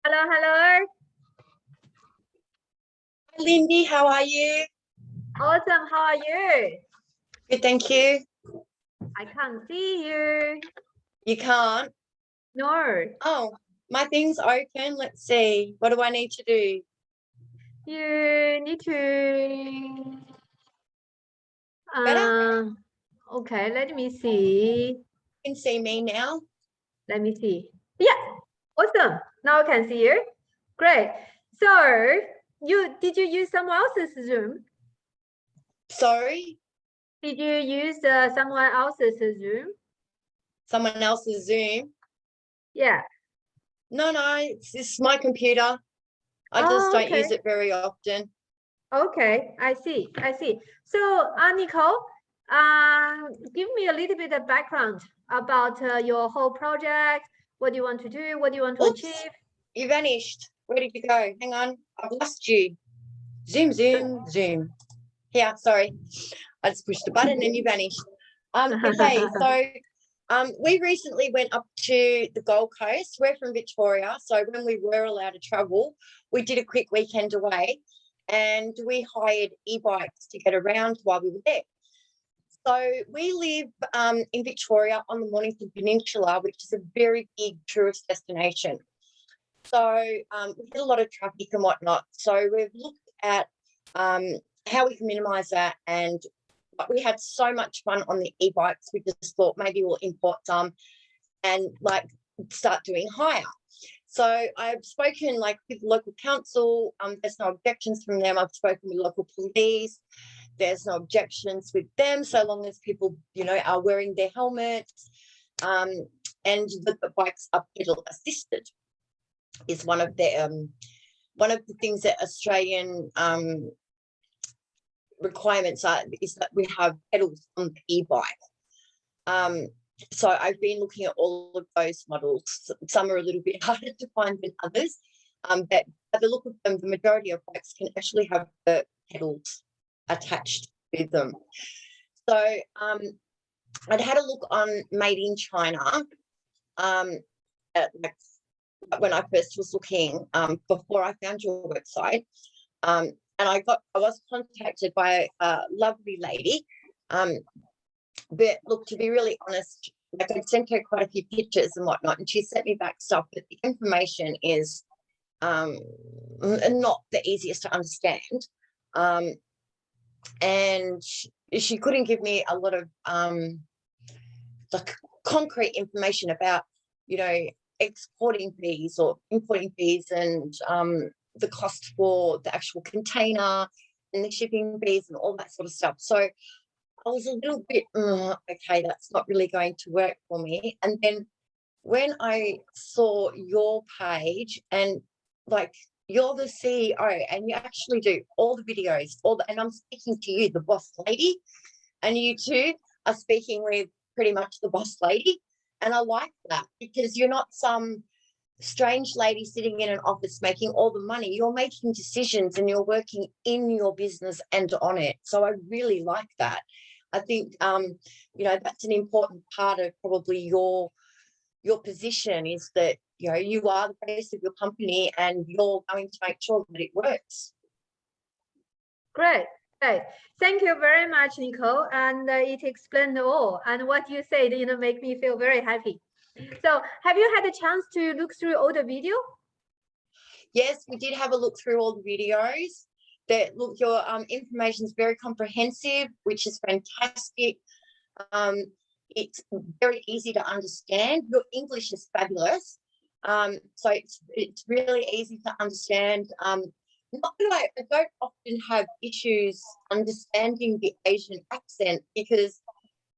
Hello, hello. Hi, Lindy, how are you? Awesome. How are you? Good, thank you. I can't see you. You can't? No. Oh, my thing's open. Let's see. What do I need to do? You need to. Better? Okay, let me see. You can see me now. Let me see. Yeah. Awesome. Now I can see you. Great. So, did you use someone else's Zoom? Sorry? Did you use someone else's Zoom? Someone else's Zoom? Yeah. No, this is my computer. I just don't Okay. use it very often. Okay, I see. So, Nicole, give me a little bit of background about your whole project. What do you want to do? What do you want to Oops, achieve? you vanished. Where did you go? Hang on, I've lost you. Zoom, zoom, zoom. Here, sorry. I just pushed the button and you vanished. Okay, so we recently went up to the Gold Coast. We're from Victoria, so when we were allowed to travel, we did a quick weekend away and we hired e-bikes to get around while we were there. So we live in Victoria on the Mornington Peninsula, which is a very big tourist destination. So we get a lot of traffic and whatnot. So we've looked at how we can minimise that, and we had so much fun on the e-bikes. We just thought maybe we'll import some and like start doing hire. So I've spoken like with local council. There's no objections from them. I've spoken with local police. There's no objections with them so long as people, are wearing their helmets. And the bikes are pedal assisted is one of the things that Australian requirements are, is that we have pedals on the e-bike. So I've been looking at all of those models. Some are a little bit harder to find than others, but by the look of them, the majority of bikes can actually have the pedals attached to them. So I'd had a look on Made in China when I first was looking before I found your website. And I was contacted by a lovely lady. But look, to be really honest, like I sent her quite a few pictures and whatnot, and she sent me back stuff, but the information is not the easiest to understand. And she couldn't give me a lot of like concrete information about, exporting fees or importing fees and the cost for the actual container and the shipping fees and all that sort of stuff. So I was a little bit, okay, that's not really going to work for me. And then when I saw your page and like you're the CEO and you actually do all the videos, and I'm speaking to you, the boss lady, and you two are speaking with pretty much the boss lady. And I like that because you're not some strange lady sitting in an office making all the money. You're making decisions and you're working in your business and on it. So I really like that. I think, that's an important part of probably your position is that, you are the face of your company and you're going to make sure that it works. Great. Thank you very much, Nicole. And it explained all. And what you said, make me feel very happy. So have you had a chance to look through all the video? Yes, we did have a look through all the videos. Look, your information is very comprehensive, which is fantastic. It's very easy to understand. Your English is fabulous. So it's really easy to understand. Not that I don't often have issues understanding the Asian accent because,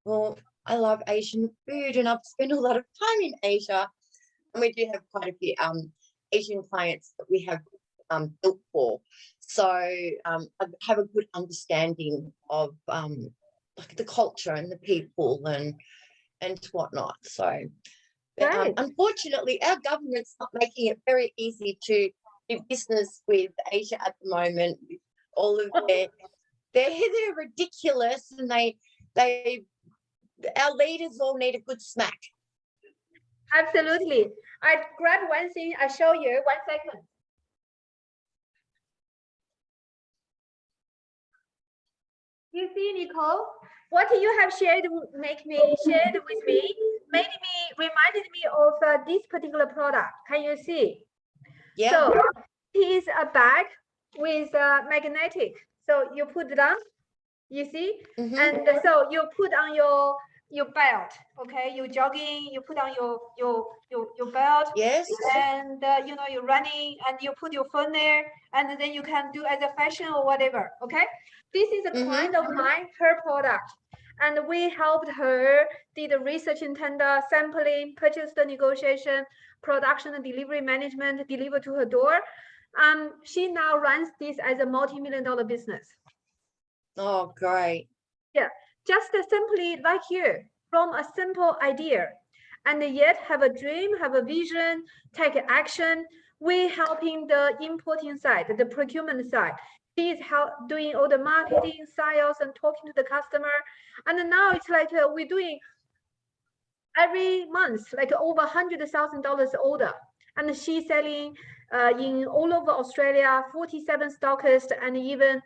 well, I love Asian food and I've spent a lot of time in Asia, and we do have quite a few Asian clients that we have built for. So I have a good understanding of like the culture and the people and whatnot. So unfortunately, our government's not making it very easy to do business with Asia at the moment. All of they're ridiculous, and our leaders all need a good smack. Absolutely. I grab one thing, I show you 1 second. You see, Nicole, what you have shared with me reminded me of this particular product. Can you see? Yeah. So it is a bag with magnetic. So you put it on, you see, and so you put on your belt. Okay, you're jogging, you put on your belt. Yes. And you know, you're running and you put your phone there, and then you can do as a fashion or whatever. Okay, this is a client of mine, her product, and we helped her, did the research in tender, sampling, purchase the negotiation, production and delivery management, deliver to her door. She now runs this as a multi-million-dollar business. Oh, great. Yeah, just simply like you, from a simple idea, and yet have a dream, have a vision, take action. We helping the importing side, the procurement side. She's doing all the marketing, sales, and talking to the customer. And now it's like we're doing every month, like over $100,000 order. And she's selling in all over Australia, 47 stockists, and even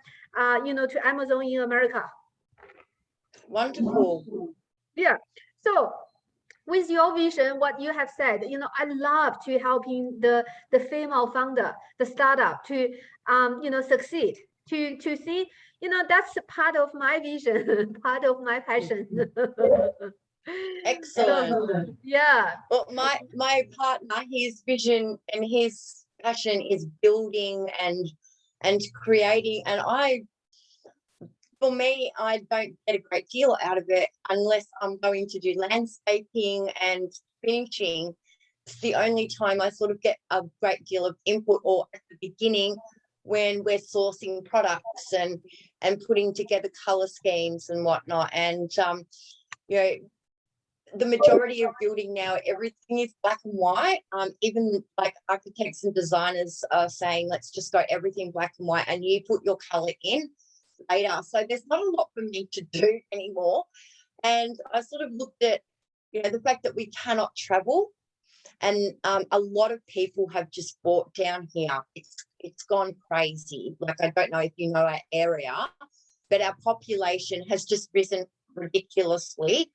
you know, to Amazon in America. Wonderful. Yeah. So with your vision, what you have said, you know, I love to helping the female founder, the startup to you know, succeed, to see, you know, that's part of my vision, part of my passion. Excellent. So, yeah. Well, my partner, his vision and his passion is building and creating, and for me, I don't get a great deal out of it unless I'm going to do landscaping and finishing. It's the only time I sort of get a great deal of input, or at the beginning when we're sourcing products and putting together color schemes and whatnot. And you know, the majority of building now, everything is black and white. Even like architects and designers are saying, let's just go everything black and white, and you put your color in later. So there's not a lot for me to do anymore. And I sort of looked at, you know, the fact that we cannot travel, and a lot of people have just bought down here. It's gone crazy. Like, I don't know if you know our area, but our population has just risen ridiculously.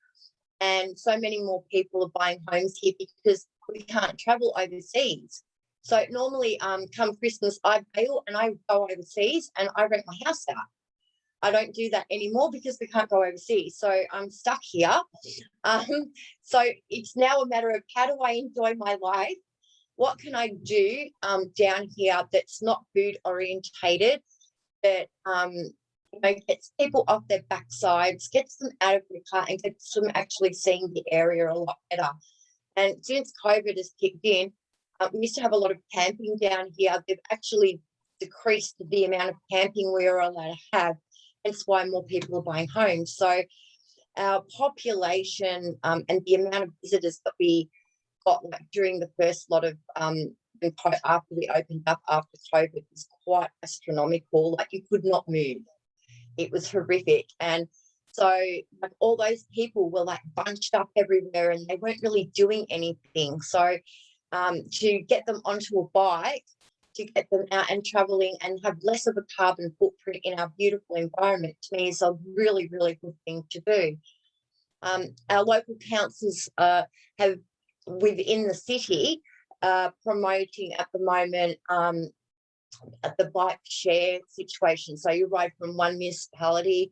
And so many more people are buying homes here because we can't travel overseas. So normally, come Christmas, I bail and I go overseas and I rent my house out. I don't do that anymore because we can't go overseas. So I'm stuck here. So it's now a matter of, how do I enjoy my life? What can I do down here that's not food orientated, that you know, gets people off their backsides, gets them out of the car, and gets them actually seeing the area a lot better. And since COVID has kicked in, we used to have a lot of camping down here. They've actually decreased the amount of camping we are allowed to have. That's why more people are buying homes. So our population and the amount of visitors that we got, like, during the first lot of after we opened up after COVID, was quite astronomical. Like, you could not move. It was horrific. And so, like, all those people were like bunched up everywhere and they weren't really doing anything. So to get them onto a bike, to get them out and traveling and have less of a carbon footprint in our beautiful environment, to me is a really, really good thing to do. Our local councils have within the city promoting at the moment the bike share situation. So you ride from one municipality,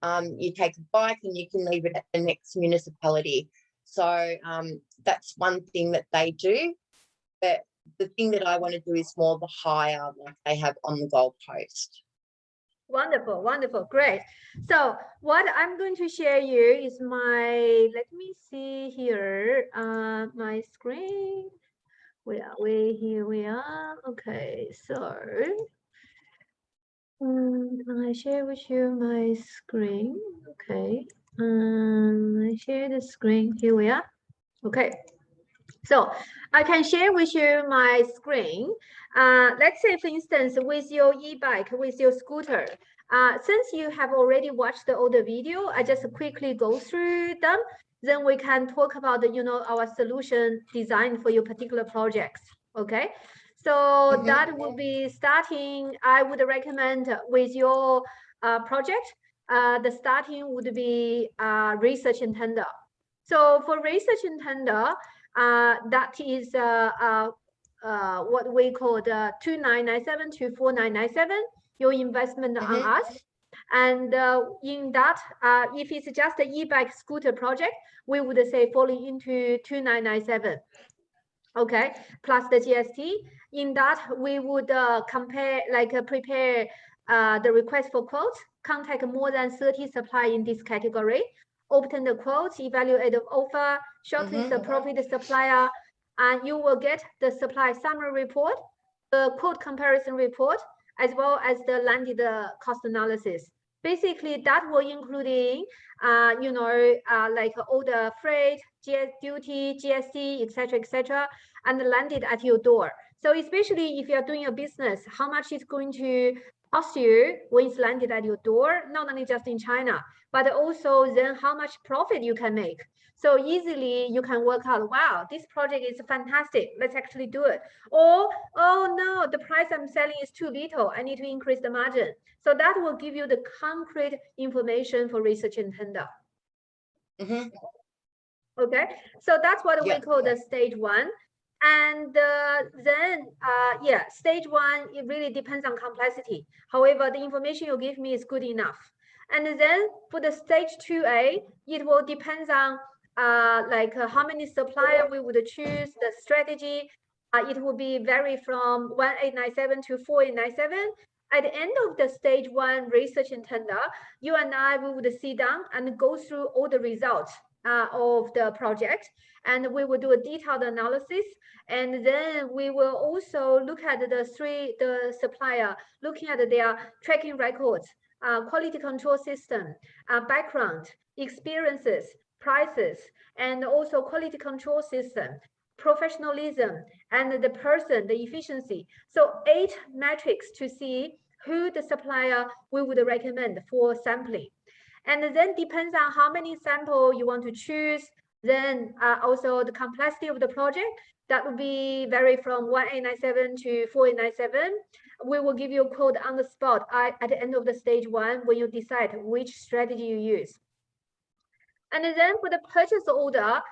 you take a bike and you can leave it at the next municipality. So that's one thing that they do. But the thing that I want to do is more the hire, like they have on the Gold Coast. Wonderful, wonderful, great. So what I'm going to share you is my, let me see here, my screen. Where are we? Here we are. Okay, so can I share with you my screen? Okay, I share the screen. Here we are. Okay, So I can share with you my screen. Let's say, for instance, with your e-bike, with your scooter, since you have already watched all the video, I just quickly go through them. Then we can talk about, our solution design for your particular projects. Okay. So that will be starting, I would recommend with your project, the starting would be research intender. So for research intender, that is what we call the 2997 to 4997, your investment on us. And in that, if it's just an e-bike scooter project, we would say falling into 2997. Okay, plus the GST. In that, we would compare, prepare the request for quotes, contact more than 30 supply in this category, obtain the quotes, evaluate the offer, shortlist the appropriate supplier, and you will get the supply summary report, the quote comparison report, as well as the landed cost analysis. Basically, that will including, like all the freight, duty, GST, etc., and landed at your door. So especially if you're doing a business, how much it's going to cost you when it's landed at your door, not only just in China, but also then how much profit you can make. So easily you can work out, wow, this project is fantastic. Let's actually do it. Or, oh no, the price I'm selling is too little. I need to increase the margin. So that will give you the concrete information for research and tender. Okay, so that's what we call the stage one. And then, stage one, it really depends on complexity. However, the information you give me is good enough. And then for the stage 2A, it will depend on how many supplier we would choose, the strategy. It will be vary from 1897 to 4897. At the end of the stage one research and tender, you and I, we would sit down and go through all the results of the project, and we will do a detailed analysis, and then we will also look at the supplier, looking at their tracking records, quality control system, background, experiences, prices, and also quality control system, professionalism, and the person, the efficiency. So 8 metrics to see who the supplier we would recommend for sampling. And then depends on how many sample you want to choose. Then also the complexity of the project, that would be vary from 1897 to 4897. We will give you a quote on the spot at the end of the stage one when you decide which strategy you use. And then for the purchase order,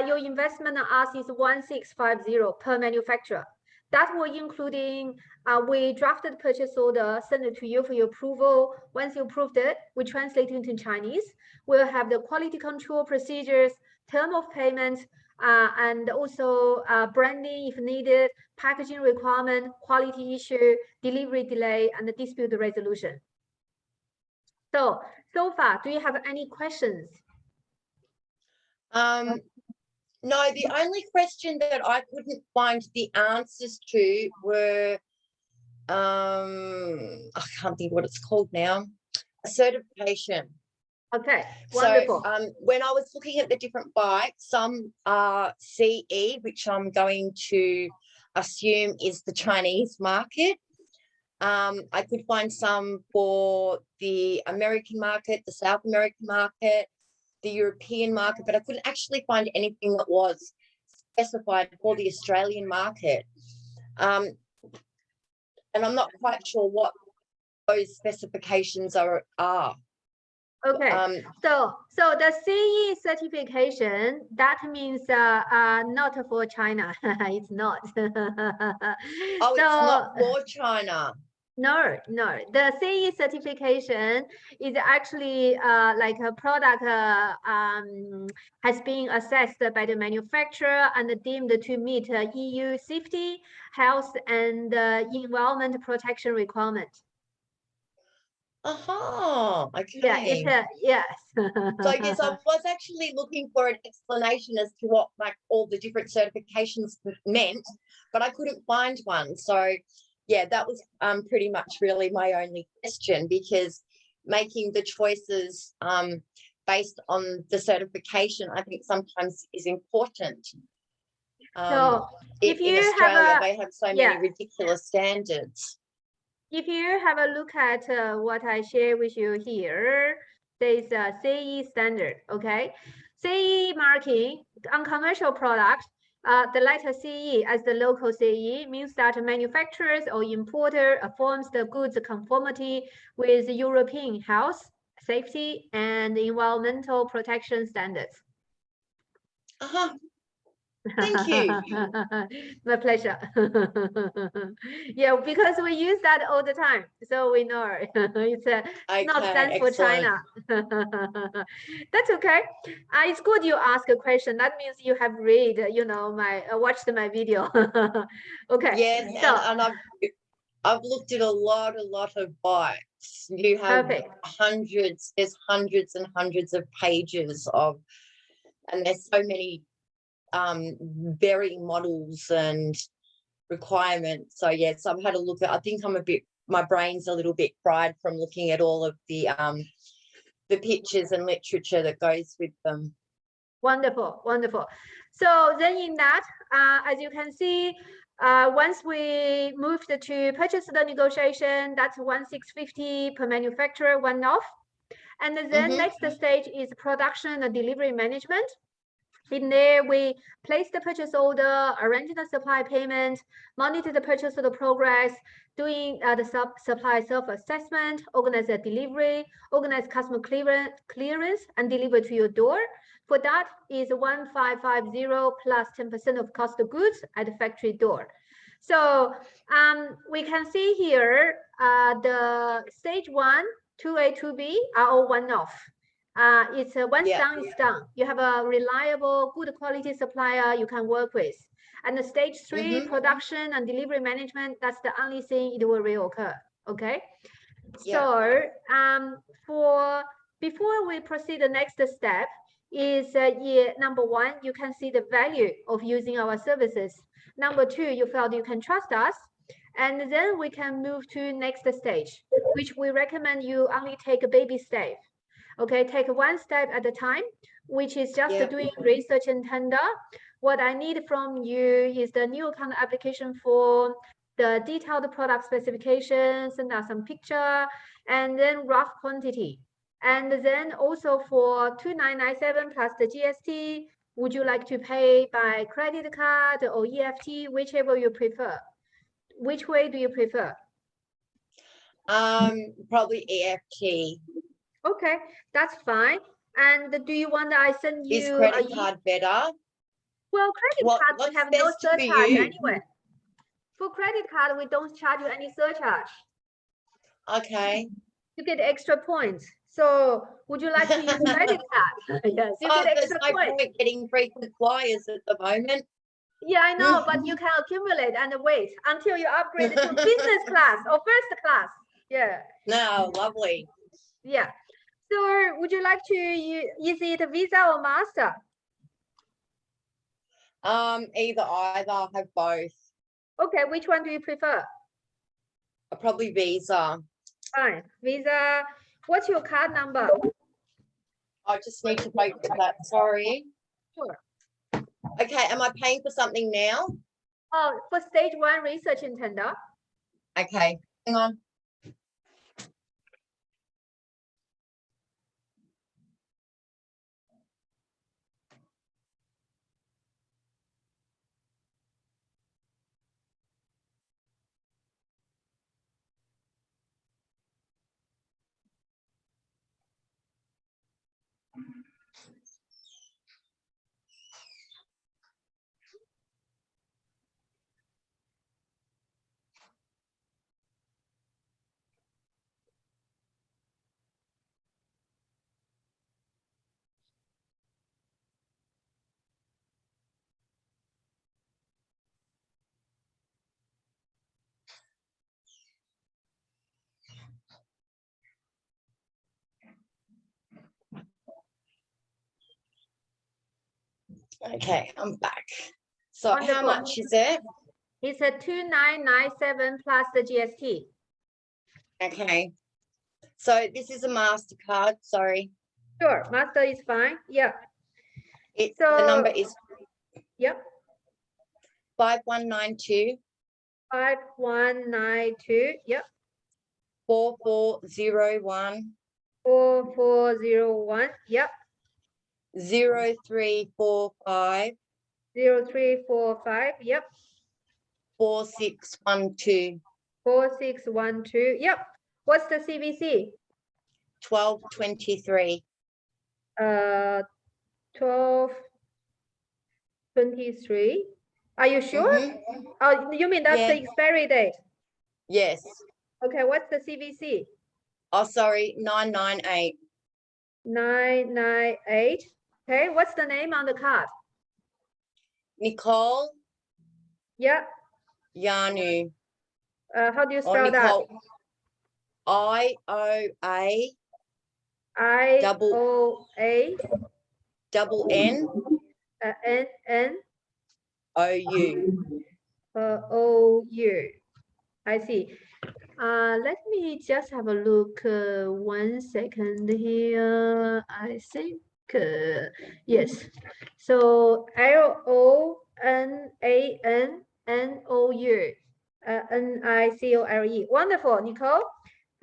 your investment on us is 1650 per manufacturer. That will including, we drafted purchase order, send it to you for your approval. Once you approved it, we translate it into Chinese. We'll have the quality control procedures, term of payment, and also branding if needed, packaging requirement, quality issue, delivery delay, and the dispute resolution. So far, do you have any questions? No, the only question that I couldn't find the answers to were, I can't think what it's called now, a certification. Okay, wonderful. So when I was looking at the different bikes, some are CE, which I'm going to assume is the Chinese market. I could find some for the American market, the South American market, the European market, but I couldn't actually find anything that was specified for the Australian market. And I'm not quite sure what those specifications are. Okay, so the CE certification, that means not for China. It's not. Oh, it's not for China. No. The CE certification is actually like a product has been assessed by the manufacturer and deemed to meet EU safety, health, and environment protection requirement. Okay. Yeah, yes. So yes, I was actually looking for an explanation as to what like all the different certifications meant, but I couldn't find one. So yeah, that was pretty much really my only question, because making the choices based on the certification, I think sometimes is important. So if in you have Australia, a, they have so yeah, many ridiculous standards. if you have a look at what I share with you here, there's a CE standard, okay? CE marking on commercial products, the letter CE as the local CE means that manufacturers or importer affirms the goods conformity with European health, safety, and environmental protection standards. Uh-huh. Thank you. My pleasure. Yeah, because we use that all the time, so we know it's not stands for China. That's okay. It's good you ask a question. That means you have read, my watched my video. Okay. Yes, So and I've looked at a lot of bikes. You have perfect. there's hundreds and hundreds of pages and there's so many varying models and requirements. So yes, I've had a look at, I think my brain's a little bit fried from looking at all of the pictures and literature that goes with them. Wonderful, wonderful. So then in that, as you can see, once we moved to purchase the negotiation, that's 1,650 per manufacturer, one off. And then next stage is production and delivery management. In there, we place the purchase order, arrange the supply payment, monitor the purchase order progress, doing the supply self-assessment, organize the delivery, organize customer clearance, and deliver to your door. For that is 1,550 plus 10% of cost of goods at the factory door. So we can see here the stage 1, 2A, 2B are all one-off. It's once done, it's done. You have a reliable, good quality supplier you can work with. And the stage 3, production and delivery management, that's the only thing it will reoccur. Okay. So before we proceed, the next step is number 1, you can see the value of using our services. Number 2, you felt you can trust us. And then we can move to next stage, which we recommend you only take a baby step. Okay, take one step at a time, which is just doing research and tender. What I need from you is the new account application form, the detailed product specifications, and some picture, and then rough quantity. And then also for 2,997 plus the GST, would you like to pay by credit card or EFT, whichever you prefer? Which way do you prefer? Probably EFT. Okay, that's fine. And do you want that I send you? Is credit card better? Well, credit card we have no surcharge anyway. For credit card, we don't charge you any surcharge. Okay. You get extra points. So would you like to use credit card? Yes, you get extra there's no points. point getting frequent flyers at the moment. Yeah, I know, but you can accumulate and wait until you upgrade to business class or first class. Yeah. No, lovely. Yeah. So would you like to use it Visa or Master? Either. I have both. Okay, which one do you prefer? Probably Visa. Fine. Visa. What's your card number? I just need to wait for that. Sorry. Sure. Okay, am I paying for something now? Oh, for stage 1 research and tender. Okay, hang on. Okay, I'm back. So Wonderful. how much is it? It's a 2,997 plus the GST. Okay. So this is a MasterCard, sorry. Sure, Master is fine. Yeah. The number is. Yep. 5192 5192. Yep. 4401 4401. Yep. 0345 0345. Yep. 4612 4612. Yep. What's the CVC? 1223. 1223. Are you sure? Oh, you mean that's Yeah. the expiry date? Yes. Okay, what's the CVC? Oh, sorry, 998. 998. Okay, what's the name on the card? Nicole Yeah. Yanu. How do you Or spell that? Nicole. IOA IOA double N NN OU. OU. I see. Let me just have a look. 1 second here. I think yes. So LONANNOU. NICOLE. Wonderful, Nicole.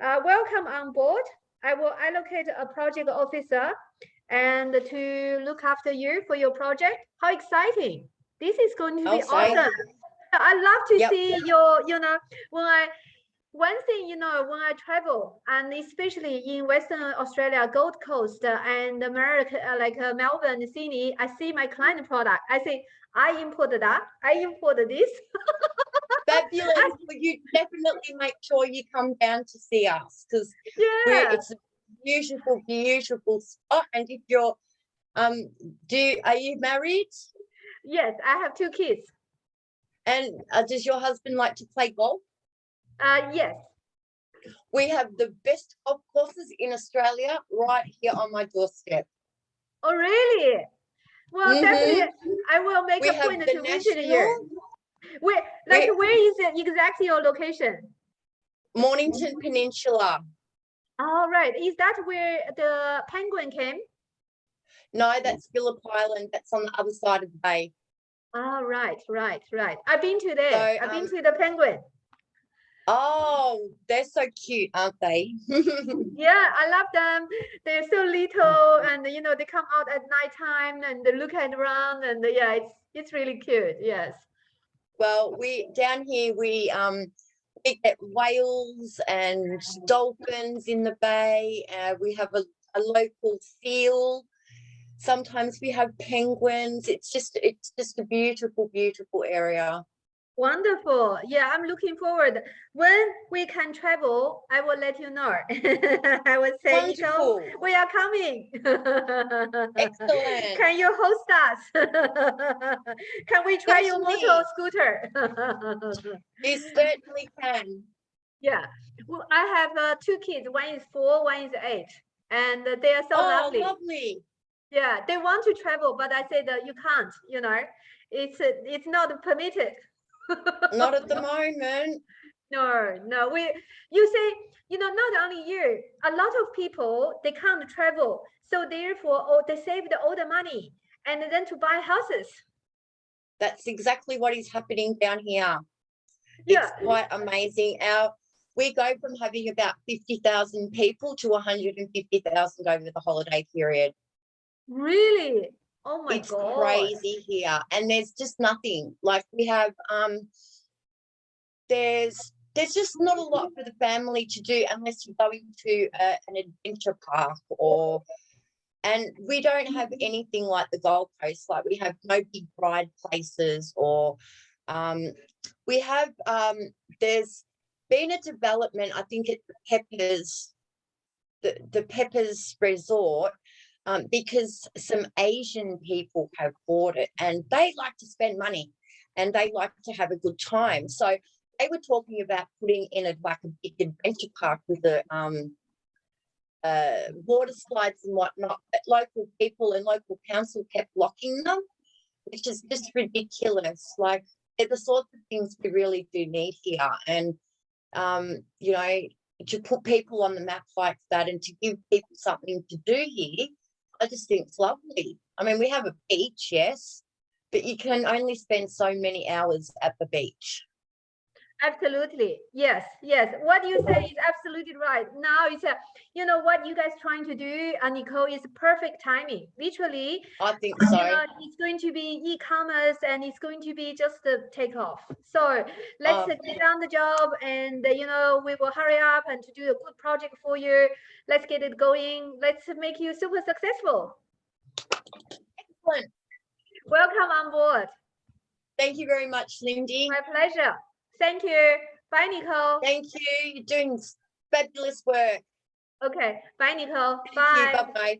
Welcome on board. I will allocate a project officer and to look after you for your project. How exciting! This is going to be awesome. I love to see your, one thing, when I travel, and especially in Western Australia, Gold Coast and America, like Melbourne, Sydney, I see my client product. I say, I imported that, I imported this. Fabulous. Well, you definitely make sure you come down to see us because it's a beautiful, beautiful spot. And if you're, are you married? Yes, I have 2 kids. And does your husband like to play golf? Yes. We have the best golf courses in Australia right here on my doorstep. Oh, really? Well, definitely, I will make a point to visit you. Where is it exactly your location? Mornington Peninsula. All right. Is that where the penguin came? No, that's Phillip Island. That's on the other side of the bay. Oh, right. I've been to there. So, I've been to the penguin. Oh, they're so cute, aren't they? Yeah, I love them. They're so little, and they come out at nighttime and they look around, and yeah, it's really cute. Yes. Well, down here we get whales and dolphins in the bay. We have a local seal. Sometimes we have penguins. It's just a beautiful, beautiful area. Wonderful. Yeah, I'm looking forward. When we can travel, I will let you know. I will say, Wonderful. we are coming. Excellent. Can you host us? Can we try your motor scooter? You certainly can. Yeah. Well, I have 2 kids. One is 4, one is 8. And they are so lovely. Lovely. Yeah, they want to travel, but I said that you can't, it's not permitted. Not at the moment. No. You say, not only you, a lot of people, they can't travel. So therefore, they saved all the money and then to buy houses. That's exactly what is happening down here. Yeah. It's quite amazing. We go from having about 50,000 people to 150,000 over the holiday period. Really? Oh my God. It's crazy here. And there's just nothing. Like we have, there's just not a lot for the family to do unless you're going to an adventure park and we don't have anything like the Gold Coast. Like we have no big ride places or we have, there's been a development, I think at the Peppers Resort, because some Asian people have bought it and they like to spend money and they like to have a good time. So they were talking about putting in a big adventure park with the water slides and whatnot, but local people and local council kept blocking them, which is just ridiculous. Like they're the sorts of things we really do need here. And, to put people on the map like that and to give people something to do here, I just think it's lovely. I mean, we have a beach, yes, but you can only spend so many hours at the beach. Absolutely. Yes. Yes. What you say is absolutely right. Now it's you know what you guys trying to do, Nicole, is perfect timing. Literally, I think you so. know, it's going to be e-commerce and it's going to be just the takeoff. So let's get on the job and, you know, we will hurry up and to do a good project for you. Let's get it going. Let's make you super successful. Excellent. Welcome on board. Thank you very much, Lindy. My pleasure. Thank you. Bye, Nicole. Thank you. You're doing fabulous work. Okay. Bye, Nicole. Thank you. Bye. Bye-bye.